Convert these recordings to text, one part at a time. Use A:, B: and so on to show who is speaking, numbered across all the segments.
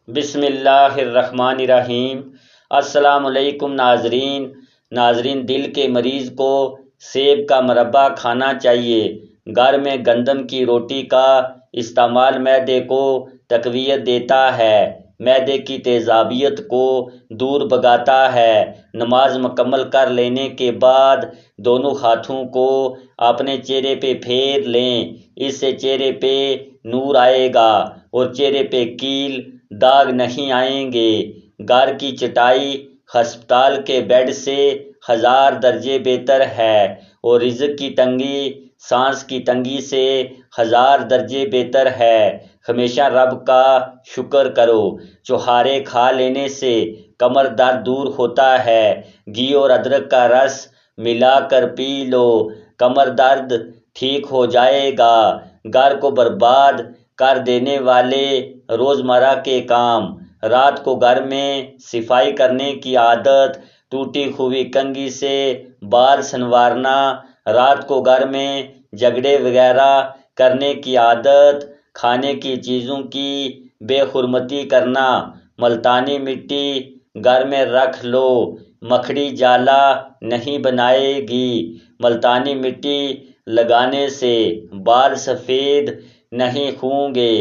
A: بسم اللہ الرحمن الرحیم۔ السلام علیکم ناظرین دل کے مریض کو سیب کا مربع کھانا چاہیے۔ گھر میں گندم کی روٹی کا استعمال معدے کو تقویت دیتا ہے، معدے کی تیزابیت کو دور بھگاتا ہے۔ نماز مکمل کر لینے کے بعد دونوں ہاتھوں کو اپنے چہرے پہ پھیر لیں، اس سے چہرے پہ نور آئے گا اور چہرے پہ کیل داغ نہیں آئیں گے۔ گھر کی چٹائی ہسپتال کے بیڈ سے 1000 درجے بہتر ہے اور رزق کی تنگی سانس کی تنگی سے 1000 درجے بہتر ہے۔ ہمیشہ رب کا شکر کرو۔ چھہارے کھا لینے سے کمر درد دور ہوتا ہے۔ گھی اور ادرک کا رس ملا کر پی لو، کمر درد ٹھیک ہو جائے گا۔ گھر کو برباد کر دینے والے روزمرہ کے کام۔ رات کو گھر میں صفائی کرنے کی عادت، ٹوٹی ہوئی کنگھی سے بال سنوارنا، رات کو گھر میں جھگڑے وغیرہ کرنے کی عادت، کھانے کی چیزوں کی بے حرمتی کرنا۔ ملتانی مٹی گھر میں رکھ لو، مکڑی جالا نہیں بنائے گی۔ ملتانی مٹی لگانے سے بال سفید نہیں ہوں گے۔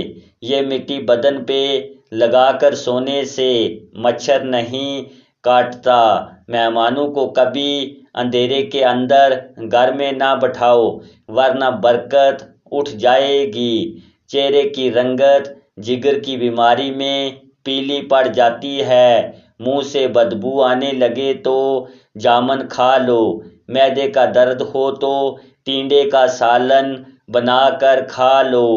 A: یہ مٹی بدن پہ لگا کر سونے سے مچھر نہیں کاٹتا۔ مہمانوں کو کبھی اندھیرے کے اندر گھر میں نہ بٹھاؤ ورنہ برکت اٹھ جائے گی۔ چہرے کی رنگت جگر کی بیماری میں پیلی پڑ جاتی ہے۔ منہ سے بدبو آنے لگے تو جامن کھا لو۔ معدے کا درد ہو تو ٹینڈے کا سالن بنا کر کھا لو،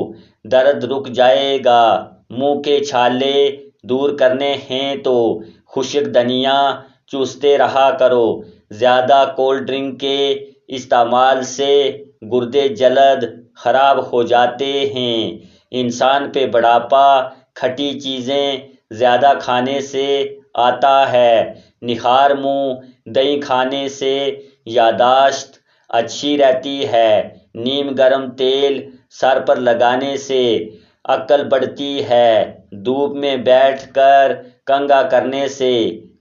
A: درد رک جائے گا۔ منہ کے چھالے دور کرنے ہیں تو خشک دھنیا چوستے رہا کرو۔ زیادہ کولڈ ڈرنک کے استعمال سے گردے جلد خراب ہو جاتے ہیں۔ انسان پہ بڑھاپا کھٹی چیزیں زیادہ کھانے سے آتا ہے۔ نہار منہ دہی کھانے سے یادداشت اچھی رہتی ہے۔ نیم گرم تیل سر پر لگانے سے عقل بڑھتی ہے۔ دھوپ میں بیٹھ کر کنگھا کرنے سے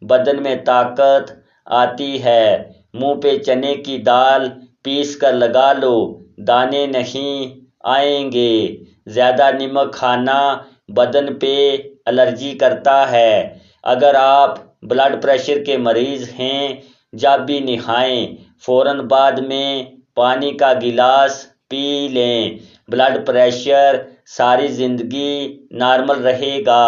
A: بدن میں طاقت آتی ہے۔ منہ پہ چنے کی دال پیس کر لگا لو، دانے نہیں آئیں گے۔ زیادہ نمک کھانا بدن پہ الرجی کرتا ہے۔ اگر آپ بلڈ پریشر کے مریض ہیں، جب بھی نہائیں فوراً بعد میں پانی کا گلاس پی لیں۔ بلڈ پریشر ساری زندگی نارمل رہے گا۔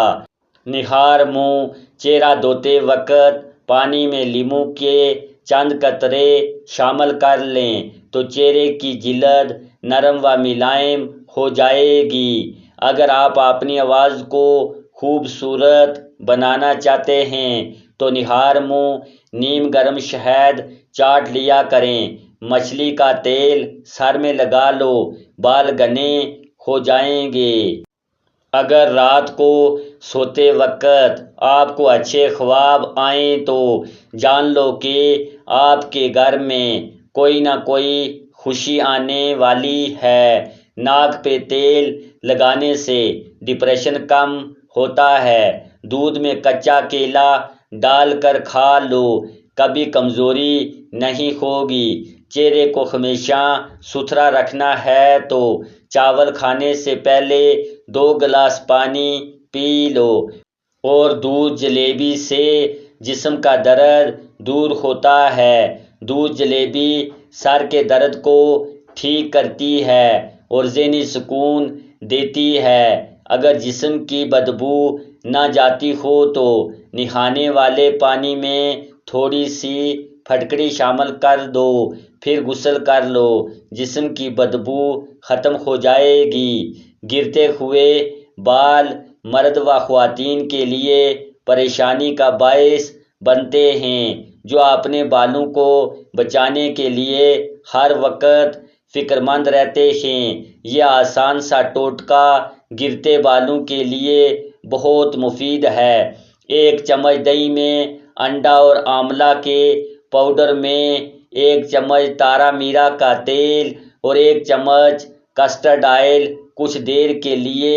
A: نہار منہ چہرہ دھوتے وقت پانی میں لیموں کے چند قطرے شامل کر لیں تو چہرے کی جلد نرم و ملائم ہو جائے گی۔ اگر آپ اپنی آواز کو خوبصورت بنانا چاہتے ہیں تو نہار منہ نیم گرم شہد چاٹ لیا کریں۔ مچھلی کا تیل سر میں لگا لو، بال گھنے ہو جائیں گے۔ اگر رات کو سوتے وقت آپ کو اچھے خواب آئیں تو جان لو کہ آپ کے گھر میں کوئی نہ کوئی خوشی آنے والی ہے۔ ناک پہ تیل لگانے سے ڈپریشن کم ہوتا ہے۔ دودھ میں کچا کیلا ڈال کر کھا لو، کبھی کمزوری نہیں ہوگی۔ چہرے کو ہمیشہ ستھرا رکھنا ہے تو چاول کھانے سے پہلے 2 گلاس پانی پی لو اور دودھ جلیبی سے جسم کا درد دور ہوتا ہے۔ دودھ جلیبی سر کے درد کو ٹھیک کرتی ہے اور ذہنی سکون دیتی ہے۔ اگر جسم کی بدبو نہ جاتی ہو تو نہانے والے پانی میں تھوڑی سی پھٹکڑی شامل کر دو، پھر غسل کر لو، جسم کی بدبو ختم ہو جائے گی۔ گرتے ہوئے بال مرد و خواتین کے لیے پریشانی کا باعث بنتے ہیں جو اپنے بالوں کو بچانے کے لیے ہر وقت فکر مند رہتے ہیں۔ یہ آسان سا ٹوٹکا گرتے بالوں کے لیے بہت مفید ہے۔ 1 چمچ دہی میں انڈا اور آملہ کے پاؤڈر میں 1 چمچ تارا میرا کا تیل اور 1 چمچ کسٹرڈ آئل کچھ دیر کے لیے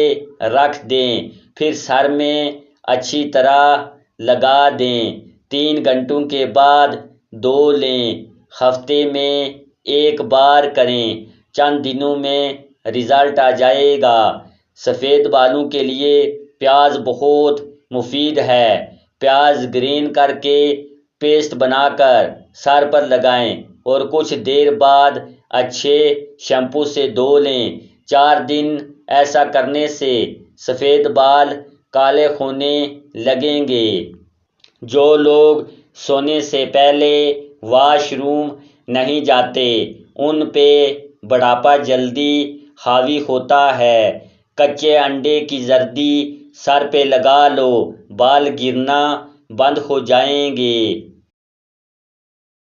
A: رکھ دیں، پھر سر میں اچھی طرح لگا دیں۔ 3 گھنٹوں کے بعد دھو لیں۔ ہفتے میں 1 بار کریں۔ چند دنوں میں رزلٹ آ جائے گا۔ سفید بالوں کے لیے پیاز بہت مفید ہے۔ پیاز گرین کر کے پیسٹ بنا کر سر پر لگائیں اور کچھ دیر بعد اچھے شیمپو سے دھو لیں۔ 4 دن ایسا کرنے سے سفید بال کالے ہونے لگیں گے۔ جو لوگ سونے سے پہلے واش روم نہیں جاتے ان پہ بڑھاپا جلدی حاوی ہوتا ہے۔ کچے انڈے کی زردی سر پہ لگا لو، بال گرنا بند ہو جائیں گے۔